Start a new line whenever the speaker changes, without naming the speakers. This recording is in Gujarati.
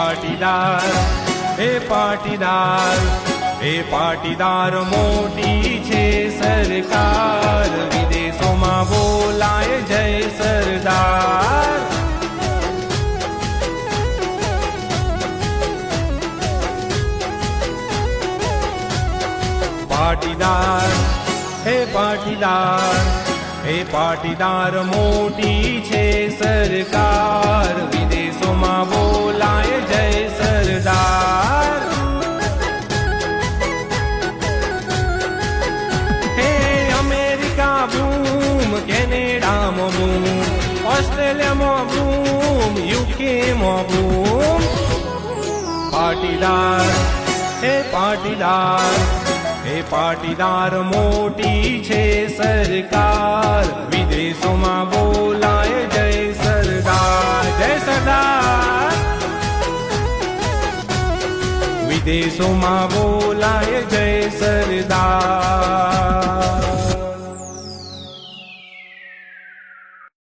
પાટીદાર, હે પાટીદાર, હે પાટીદાર મોટી છે સરકાર, વિદેશોમાં બોલાય જય સરદાર. પાટીદાર, હે પાટીદાર, હે પાટીદાર મોટી છે સરકાર, વિદેશોમાં બોલાય જય સરદાર. હે અમેરિકા બૂમ, કેનેડામાં બૂમ, ઓસ્ટ્રેલિયામાં બૂમ, યુકેમાં બૂમ. પાટીદાર, હે પાટીદાર, હે પાટીદાર મોટી છે સરકાર, વિદેશોમાં બોલાય જય સરદાર, જય સરદાર. વિદેશોમાં બોલાય જય સરદાર.